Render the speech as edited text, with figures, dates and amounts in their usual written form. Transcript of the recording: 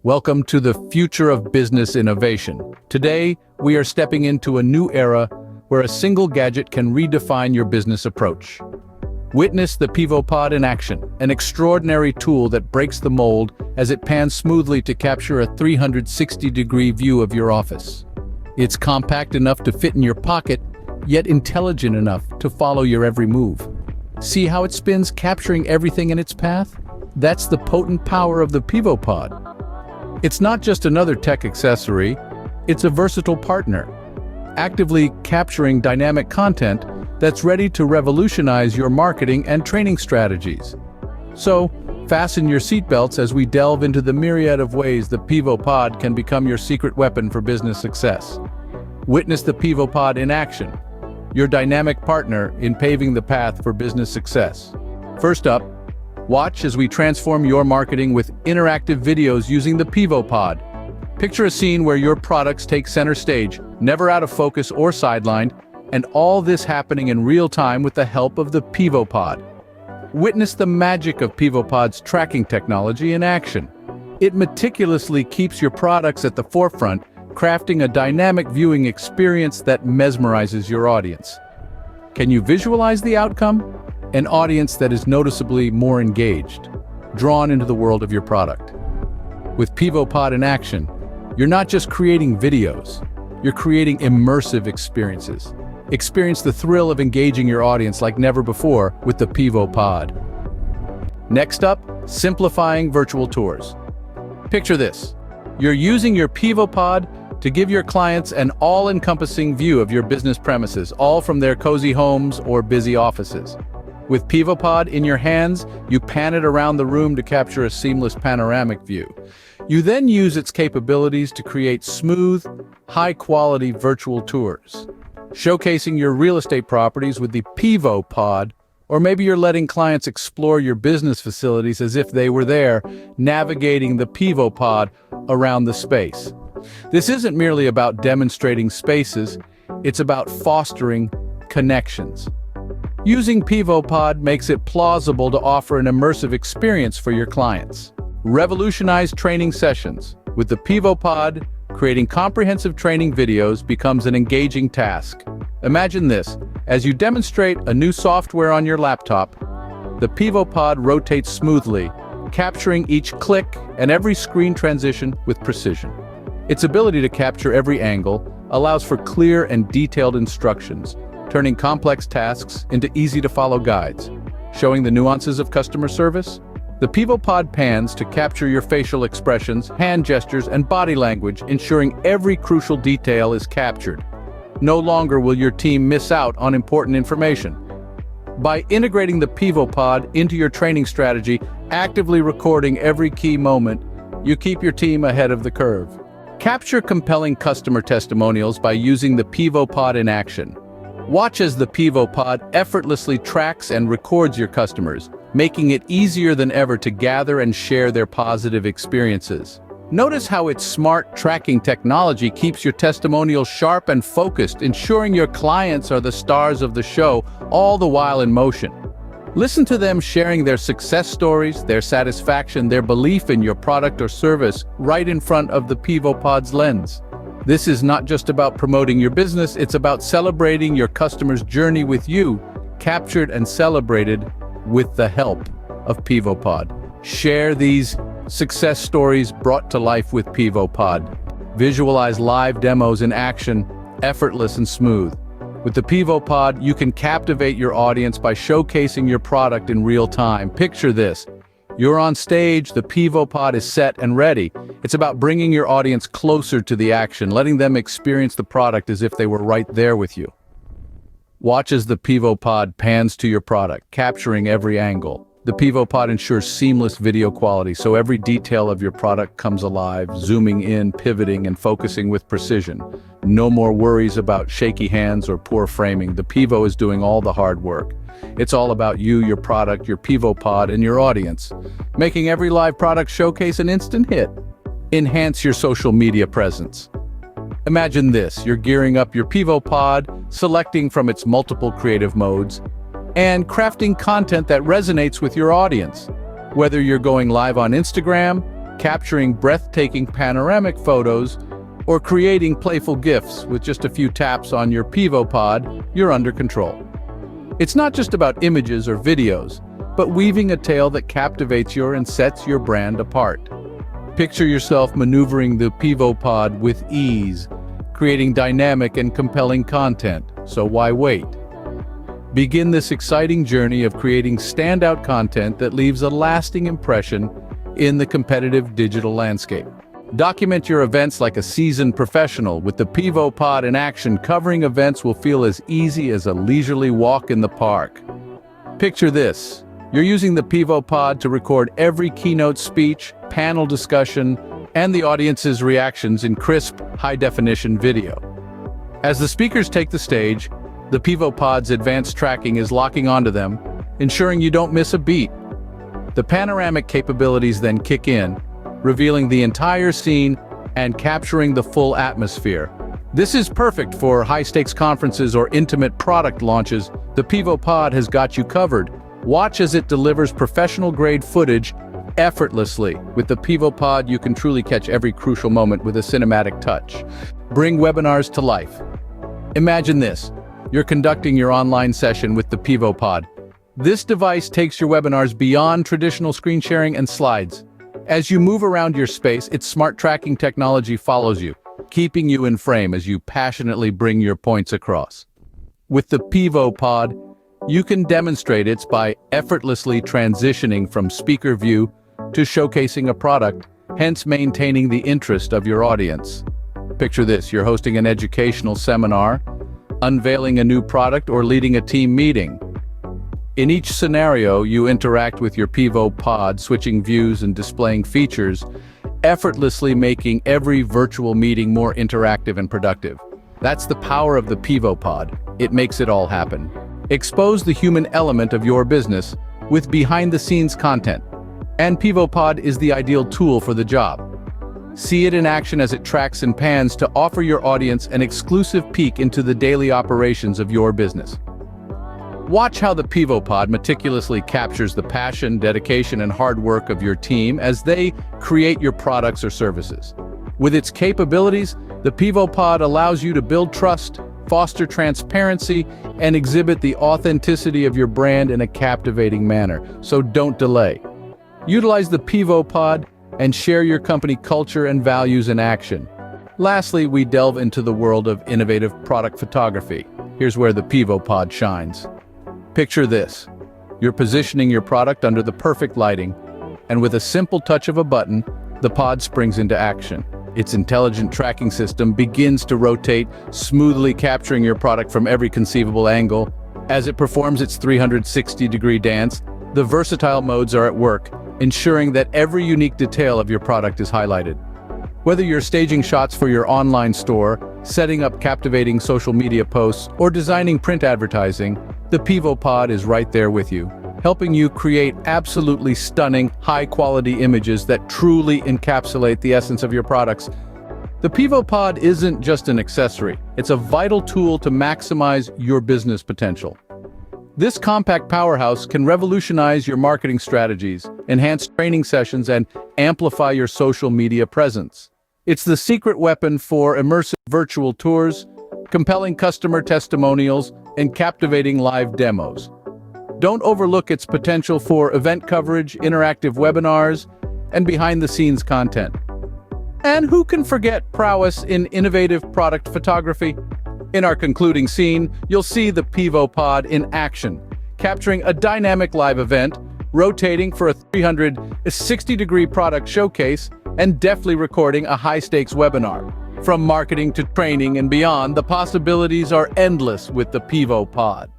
Welcome to the future of business innovation. Today, we are stepping into a new era where a single gadget can redefine your business approach. Witness the Pivo Pod in action, an extraordinary tool that breaks the mold as it pans smoothly to capture a 360-degree view of your office. It's compact enough to fit in your pocket, yet intelligent enough to follow your every move. See how it spins, capturing everything in its path? That's the potent power of the Pivo Pod. It's not just another tech accessory, it's a versatile partner, actively capturing dynamic content that's ready to revolutionize your marketing and training strategies. So, fasten your seatbelts as we delve into the myriad of ways the Pivo Pod can become your secret weapon for business success. Witness the Pivo Pod in action, your dynamic partner in paving the path for business success. First up, watch as we transform your marketing with interactive videos using the Pivo Pod. Picture a scene where your products take center stage, never out of focus or sidelined, and all this happening in real time with the help of the Pivo Pod. Witness the magic of Pivo Pod's tracking technology in action. It meticulously keeps your products at the forefront, crafting a dynamic viewing experience that mesmerizes your audience. Can you visualize the outcome? An audience that is noticeably more engaged, drawn into the world of your product. With Pivo Pod in action, you're not just creating videos, you're creating immersive experiences. Experience the thrill of engaging your audience like never before with the Pivo Pod. Next up, simplifying virtual tours. Picture this. You're using your Pivo Pod to give your clients an all-encompassing view of your business premises, all from their cozy homes or busy offices. With Pivo Pod in your hands, you pan it around the room to capture a seamless panoramic view. You then use its capabilities to create smooth, high-quality virtual tours, showcasing your real estate properties with the Pivo Pod, or maybe you're letting clients explore your business facilities as if they were there, navigating the Pivo Pod around the space. This isn't merely about demonstrating spaces, it's about fostering connections. Using Pivo Pod makes it plausible to offer an immersive experience for your clients. Revolutionize training sessions. With the Pivo Pod, creating comprehensive training videos becomes an engaging task. Imagine this, as you demonstrate a new software on your laptop, the Pivo Pod rotates smoothly, capturing each click and every screen transition with precision. Its ability to capture every angle allows for clear and detailed instructions, turning complex tasks into easy-to-follow guides. Showing the nuances of customer service? The Pivo Pod pans to capture your facial expressions, hand gestures, and body language, ensuring every crucial detail is captured. No longer will your team miss out on important information. By integrating the Pivo Pod into your training strategy, actively recording every key moment, you keep your team ahead of the curve. Capture compelling customer testimonials by using the Pivo Pod in action. Watch as the Pivo Pod effortlessly tracks and records your customers, making it easier than ever to gather and share their positive experiences. Notice how its smart tracking technology keeps your testimonials sharp and focused, ensuring your clients are the stars of the show, all the while in motion. Listen to them sharing their success stories, their satisfaction, their belief in your product or service right in front of the Pivo Pod's lens. This is not just about promoting your business, it's about celebrating your customer's journey with you, captured and celebrated with the help of Pivo Pod. Share these success stories brought to life with Pivo Pod. Visualize live demos in action, effortless and smooth. With the Pivo Pod, you can captivate your audience by showcasing your product in real time. Picture this. You're on stage, the Pivo Pod is set and ready. It's about bringing your audience closer to the action, letting them experience the product as if they were right there with you. Watch as the Pivo Pod pans to your product, capturing every angle. The Pivo Pod ensures seamless video quality, so every detail of your product comes alive, zooming in, pivoting, and focusing with precision. No more worries about shaky hands or poor framing. The Pivo is doing all the hard work. It's all about you, your product, your Pivo Pod, and your audience, making every live product showcase an instant hit. Enhance your social media presence. Imagine this, you're gearing up your Pivo Pod, selecting from its multiple creative modes, and crafting content that resonates with your audience. Whether you're going live on Instagram, capturing breathtaking panoramic photos, or creating playful GIFs with just a few taps on your Pivo Pod, you're under control. It's not just about images or videos, but weaving a tale that captivates and sets your brand apart. Picture yourself maneuvering the Pivo Pod with ease, creating dynamic and compelling content, so why wait? Begin this exciting journey of creating standout content that leaves a lasting impression in the competitive digital landscape. Document your events like a seasoned professional with the Pivo Pod in action. Covering events will feel as easy as a leisurely walk in the park. Picture this. You're using the Pivo Pod to record every keynote speech, panel discussion, and the audience's reactions in crisp, high-definition video. As the speakers take the stage, the Pivo Pod's advanced tracking is locking onto them, ensuring you don't miss a beat. The panoramic capabilities then kick in, revealing the entire scene and capturing the full atmosphere. This is perfect for high-stakes conferences or intimate product launches. The Pivo Pod has got you covered. Watch as it delivers professional-grade footage effortlessly. With the Pivo Pod, you can truly catch every crucial moment with a cinematic touch. Bring webinars to life. Imagine this. You're conducting your online session with the Pivo Pod. This device takes your webinars beyond traditional screen sharing and slides. As you move around your space, its smart tracking technology follows you, keeping you in frame as you passionately bring your points across. With the Pivo Pod, you can demonstrate it by effortlessly transitioning from speaker view to showcasing a product, hence maintaining the interest of your audience. Picture this, you're hosting an educational seminar, unveiling a new product, or leading a team meeting. In each scenario, you interact with your Pivo Pod, switching views and displaying features, effortlessly making every virtual meeting more interactive and productive. That's the power of the Pivo Pod. It makes it all happen. Expose the human element of your business with behind-the-scenes content, and Pivo Pod is the ideal tool for the job. See it in action as it tracks and pans to offer your audience an exclusive peek into the daily operations of your business. Watch how the Pivo Pod meticulously captures the passion, dedication, and hard work of your team as they create your products or services. With its capabilities, the Pivo Pod allows you to build trust, foster transparency, and exhibit the authenticity of your brand in a captivating manner. So don't delay. Utilize the Pivo Pod and share your company culture and values in action. Lastly, we delve into the world of innovative product photography. Here's where the Pivo Pod shines. Picture this. You're positioning your product under the perfect lighting, and with a simple touch of a button, the pod springs into action. Its intelligent tracking system begins to rotate, smoothly capturing your product from every conceivable angle. As it performs its 360-degree dance, the versatile modes are at work, ensuring that every unique detail of your product is highlighted. Whether you're staging shots for your online store, setting up captivating social media posts, or designing print advertising, the Pivo Pod is right there with you, helping you create absolutely stunning, high-quality images that truly encapsulate the essence of your products. The Pivo Pod isn't just an accessory, it's a vital tool to maximize your business potential. This compact powerhouse can revolutionize your marketing strategies, enhance training sessions, and amplify your social media presence. It's the secret weapon for immersive virtual tours, compelling customer testimonials, and captivating live demos. Don't overlook its potential for event coverage, interactive webinars, and behind-the-scenes content. And who can forget prowess in innovative product photography? In our concluding scene, you'll see the Pivo Pod in action, capturing a dynamic live event, rotating for a 360-degree product showcase, and deftly recording a high-stakes webinar. From marketing to training and beyond, the possibilities are endless with the Pivo Pod.